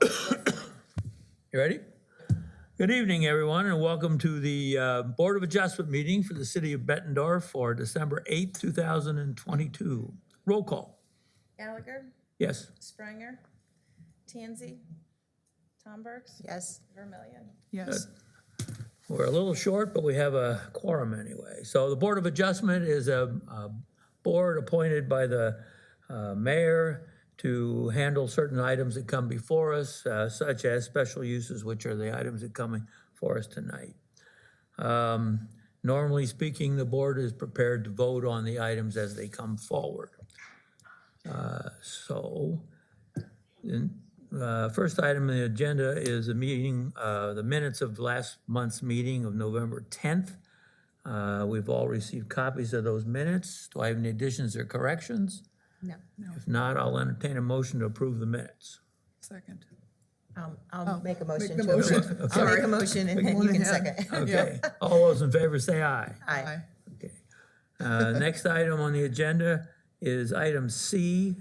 You ready? Good evening, everyone, and welcome to the Board of Adjustment meeting for the city of Bettendorf for December 8th, 2022. Roll call. Gallagher, Yes. Spranger, Tansey, Tombergs, Yes. Vermillion. Yes. We're a little short, but we have a quorum anyway. So the Board of Adjustment is a board appointed by the mayor to handle certain items that come before us, such as special uses, which are the items that come for us tonight. Normally speaking, the board is prepared to vote on the items as they come forward. First item on the agenda is a meeting, the minutes of last month's meeting of November 10th. We've all received copies of those minutes. Do I have any additions or corrections? No. If not, I'll entertain a motion to approve the minutes. Second. I'll make a motion. the to motion. approve. I'll Sorry. make a motion and then you can second. Okay, all those in favor say aye. Aye. Okay. Next item on the agenda is item C,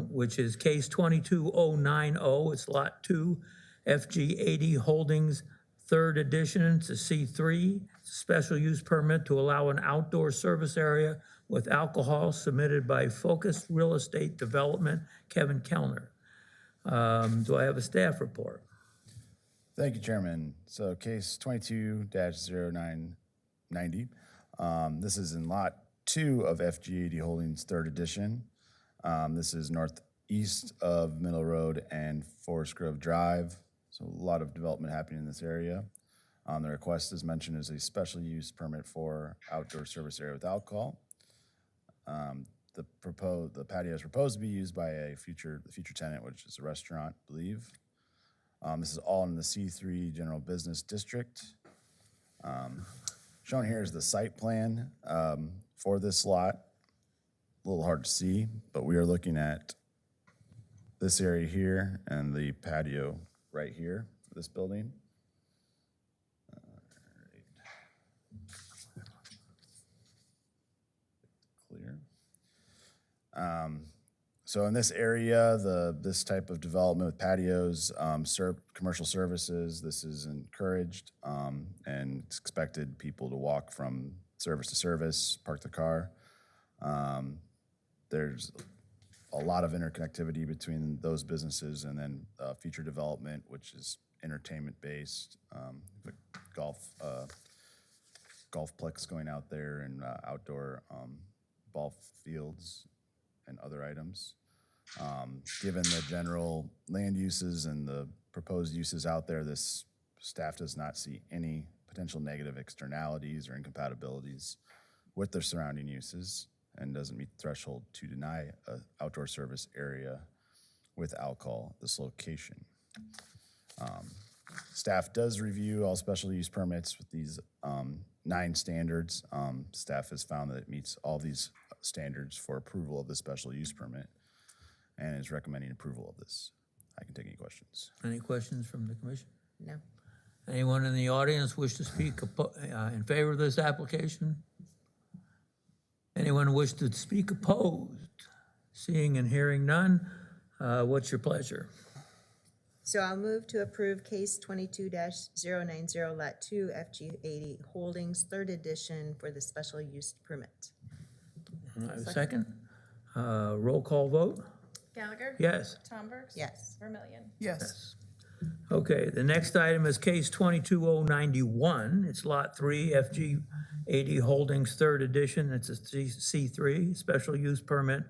which is case 22090. It's lot 2, FG80 Holdings, 3rd edition. It's a C3, special use permit to allow an outdoor service area with alcohol submitted by Focus Real Estate Development, Kevin Kellner. Do I have a staff report? Thank you, Chairman. So case 22-0990. This is in lot 2 of FG80 Holdings 3rd edition. This is northeast of Middle Road and Forest Grove Drive. So a lot of development happening in this area. The request, as mentioned, is a special use permit for outdoor service area with alcohol. The patio is proposed to be used by the future tenant, which is a restaurant, I believe. This is all in the C3 General Business District. Shown here is the site plan for this lot. A little hard to see, but we are looking at this area here and the patio right here for this building. Clear. So in this area, this type of development with patios, commercial services, this is encouraged, and it's expected people to walk from service to service, park their car. There's a lot of interconnectivity between those businesses and then future development, which is entertainment-based, golfplex going out there and outdoor ball fields and other items. Given the general land uses and the proposed uses out there, this staff does not see any potential negative externalities or incompatibilities with their surrounding uses and doesn't meet the threshold to deny an outdoor service area with alcohol at this location. Staff does review all special use permits with these 9 standards. Staff has found that it meets all these standards for approval of the special use permit and is recommending approval of this. I can take any questions. Any questions from the commission? No. Anyone in the audience wish to speak in favor of this application? Anyone wish to speak opposed? Seeing and hearing none, what's your pleasure? So I'll move to approve case 22-090 lot 2 FG80 Holdings 3rd edition for the special use permit. I have a second. Roll call vote? Gallagher? Yes. Tombergs? Yes. Vermillion. Yes. Okay, the next item is case 22091. It's lot 3, FG80 Holdings 3rd edition. It's a C3, special use permit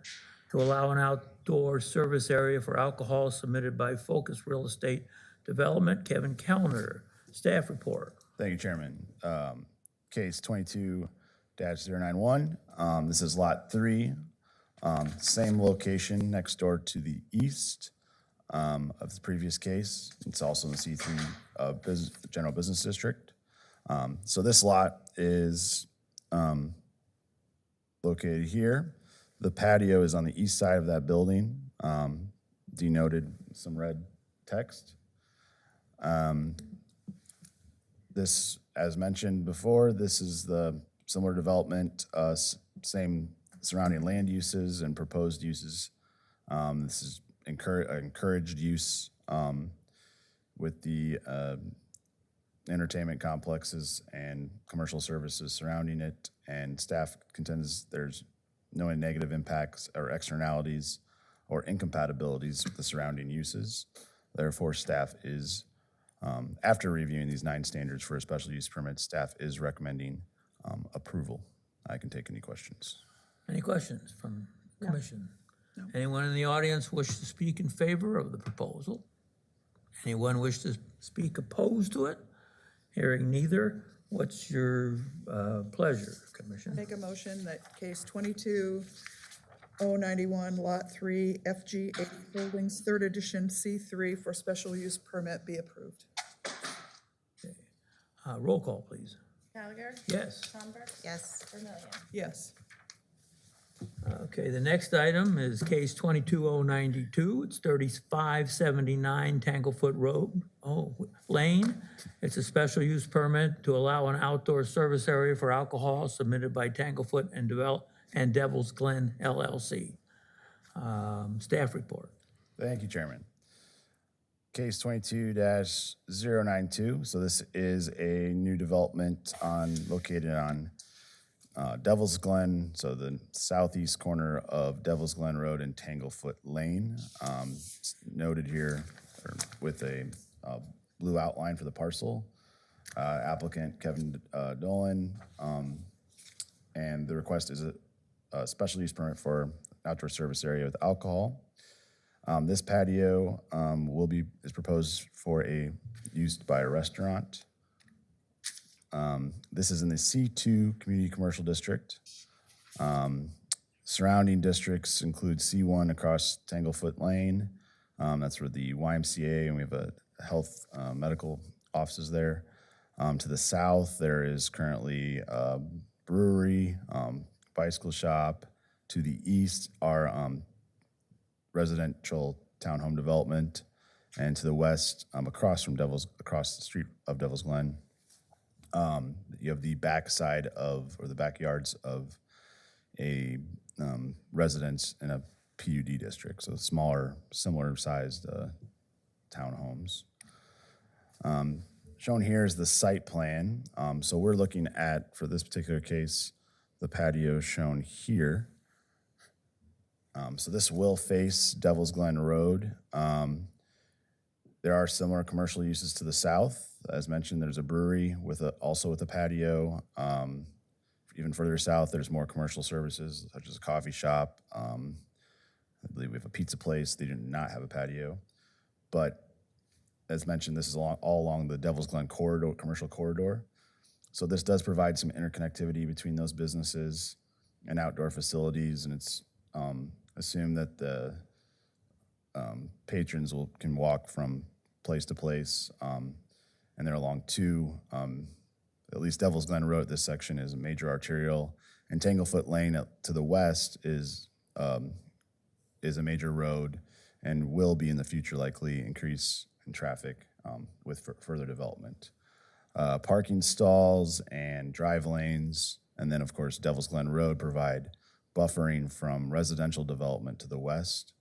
to allow an outdoor service area for alcohol submitted by Focus Real Estate Development, Kevin Kellner. Staff report. Thank you, Chairman. Case 22-091. This is lot 3. Same location next door to the east of the previous case. It's also in the C3 General Business District. So this lot is located here. The patio is on the east side of that building, denoted some red text. This, as mentioned before, this is the similar development, same surrounding land uses and proposed uses. This is encouraged use with the entertainment complexes and commercial services surrounding it, and staff contends there's no negative impacts or externalities or incompatibilities with the surrounding uses. Therefore, staff is, after reviewing these 9 standards for a special use permit, staff is recommending approval. I can take any questions. Any questions from the commission? Anyone in the audience wish to speak in favor of the proposal? Anyone wish to speak opposed to it? Hearing neither, what's your pleasure, Commissioner? Make a motion that case 22-091, Lot 3, FG 80 Holdings, 3rd edition, C3 for special use permit be approved. Roll call, please. Gallagher? Yes. Tom Burks? Yes. Vermillion? Yes. Okay, the next item is case 22092. It's 3579 Tanglefoot Road, Lane. It's a special use permit to allow an outdoor service area for alcohol submitted by Tanglefoot and Devil's Glen LLC. Staff report. Thank you, Chairman. Case 22-092. So this is a new development located on Devil's Glen, so the southeast corner of Devil's Glen Road and Tanglefoot Lane. It's noted here with a blue outline for the parcel. Applicant Kevin Dolan, and the request is a special use permit for outdoor service area with alcohol. This patio is proposed for used by a restaurant. This is in the C2 Community Commercial District. Surrounding districts include C1 across Tanglefoot Lane. That's where the YMCA, and we have a health medical offices there. To the south, there is currently a brewery, bicycle shop. To the east are residential townhome development, and to the west, across the street of Devil's Glen, you have the backside or the backyards of a residence in a PUD district, so smaller, similar sized townhomes. Shown here is the site plan. So we're looking at, for this particular case, the patio shown here. So this will face Devil's Glen Road. There are similar commercial uses to the south. As mentioned, there's a brewery also with a patio. Even further south, there's more commercial services, such as a coffee shop. I believe we have a pizza place. They do not have a patio. But as mentioned, this is all along the Devil's Glen corridor, commercial corridor. So this does provide some interconnectivity between those businesses and outdoor facilities, and it's assumed that the patrons can walk from place to place, and they're along at least Devil's Glen Road. This section is a major arterial, and Tanglefoot Lane to the west is a major road, and will be in the future likely increase in traffic with further development. Parking stalls and drive lanes, and then of course Devil's Glen Road provide buffering from residential development to the west.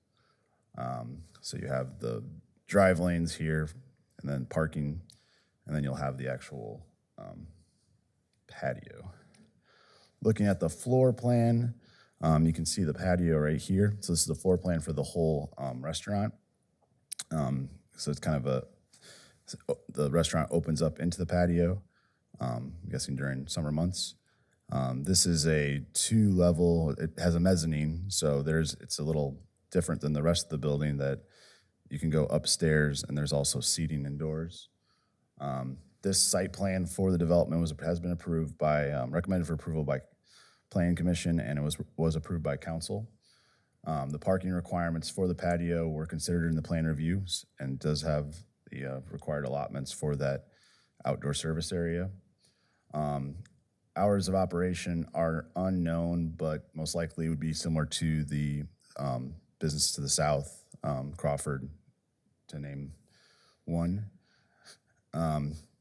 So you have the drive lanes here, and then parking, and then you'll have the actual patio. Looking at the floor plan, you can see the patio right here. So this is the floor plan for the whole restaurant. So it's kind of the restaurant opens up into the patio, I'm guessing during summer months. This is a 2-level, it has a mezzanine, so it's a little different than the rest of the building, that you can go upstairs, and there's also seating indoors. This site plan for the development has been approved recommended for approval by Planning Commission, and it was approved by council. The parking requirements for the patio were considered in the plan reviews, and does have the required allotments for that outdoor service area. Hours of operation are unknown, but most likely would be similar to the business to the south, Crawford, to name one.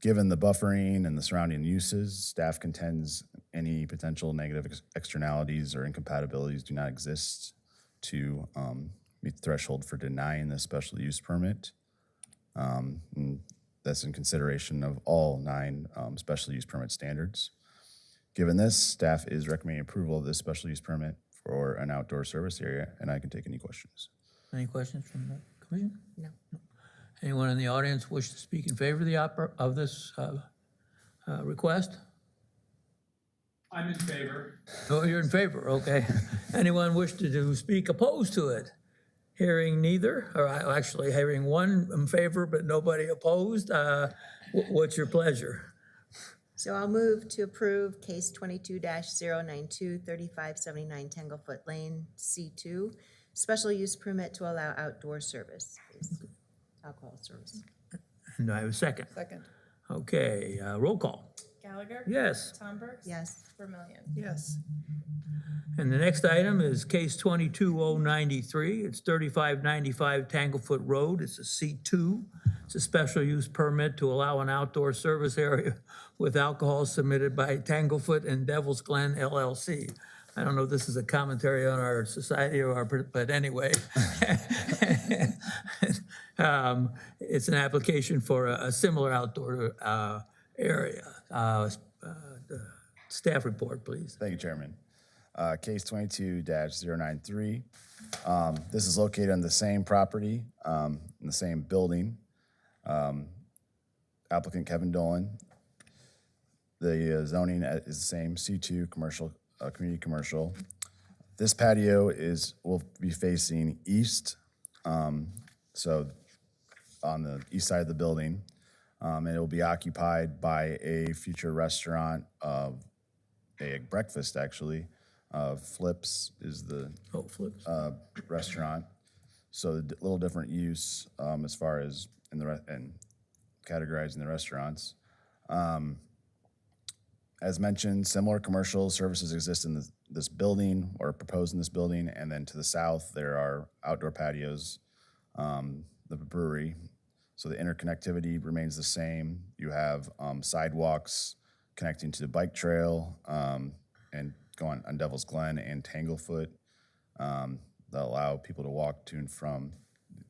Given the buffering and the surrounding uses, staff contends any potential negative externalities or incompatibilities do not exist to meet the threshold for denying the special use permit. And that's in consideration of all 9 special use permit standards. Given this, staff is recommending approval of this special use permit for an outdoor service area, and I can take any questions. Any questions from the commission? No. Anyone in the audience wish to speak in favor of of this request? I'm in favor. Oh, you're in favor, okay. Anyone wish to speak opposed to it? Hearing neither, or actually hearing one in favor but nobody opposed, what's your pleasure? So I'll move to approve case 22-092, 3579 Tanglefoot Lane, C2, special use permit to allow outdoor service, alcohol service. And I have a second. Second. Okay, roll call. Gallagher? Yes. Tom Burks? Yes. Vermillion? Yes. And the next item is case 22093. It's 3595 Tanglefoot Road. It's a C2. It's a special use permit to allow an outdoor service area with alcohol submitted by Tanglefoot and Devil's Glen LLC. I don't know if this is a commentary on our society but anyway. It's an application for a similar outdoor area. Staff report, please. Thank you, Chairman. Case 22-093. This is located on the same property, in the same building. Applicant Kevin Dolan. The zoning is the same, C2 commercial, community commercial. This patio will be facing east, so on the east side of the building. And it will be occupied by a future restaurant, a breakfast actually. Flips is the Oh, flips. restaurant. So a little different use as far as and categorizing the restaurants. As mentioned, similar commercial services exist in this building or proposed in this building, and then to the south there are outdoor patios, the brewery. So the interconnectivity remains the same. You have sidewalks connecting to the bike trail and going on Devil's Glen and Tanglefoot that allow people to walk to and from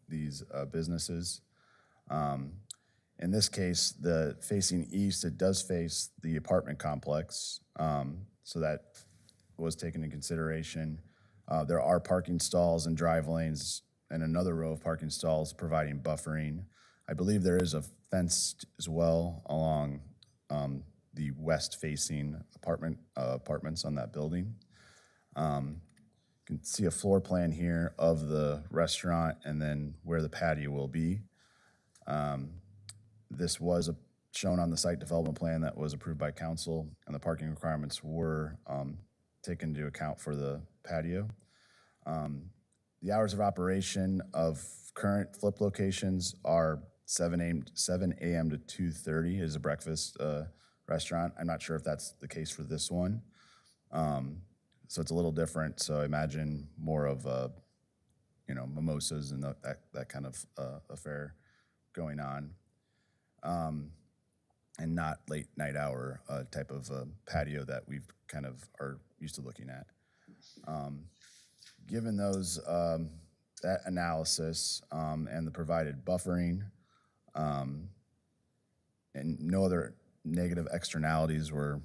these businesses. In this case, the facing east, it does face the apartment complex, so that was taken into consideration. There are parking stalls and drive lanes and another row of parking stalls providing buffering. I believe there is a fence as well along the west-facing apartments on that building. You can see a floor plan here of the restaurant and then where the patio will be. This was shown on the site development plan that was approved by council, and the parking requirements were taken into account for the patio. The hours of operation of current flip locations are 7 a.m. to 2:30 is a breakfast restaurant. I'm not sure if that's the case for this one. So it's a little different. So I imagine more of mimosas and that kind of affair going on. And not late night hour type of patio that we've kind of are used to looking at. Given those that analysis and the provided buffering and no other negative externalities were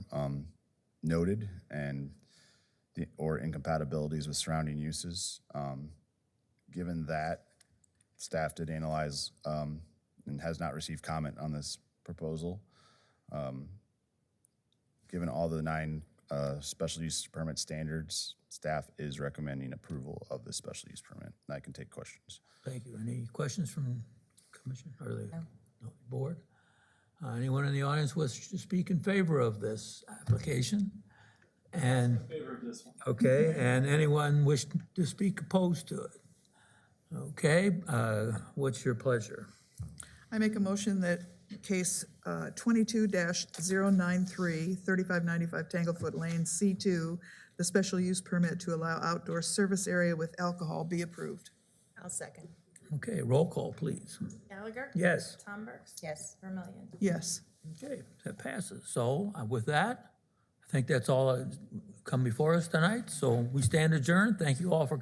noted or incompatibilities with surrounding uses. Given that, staff did analyze and has not received comment on this proposal. Given all the 9 special use permit standards, staff is recommending approval of this special use permit. And I can take questions. Thank you. Any questions from commission or the board? Anyone in the audience wish to speak in favor of this application? And, In favor of this one. okay, and anyone wish to speak opposed to it? Okay, what's your pleasure? I make a motion that case 22-093, 3595 Tanglefoot Lane, C2, the special use permit to allow outdoor service area with alcohol be approved. I'll second. Okay, roll call, please. Gallagher? Yes. Tom Burks? Yes. Vermillion? Yes. Okay, that passes. So with that, I think that's all come before us tonight. So we stand adjourned. Thank you all for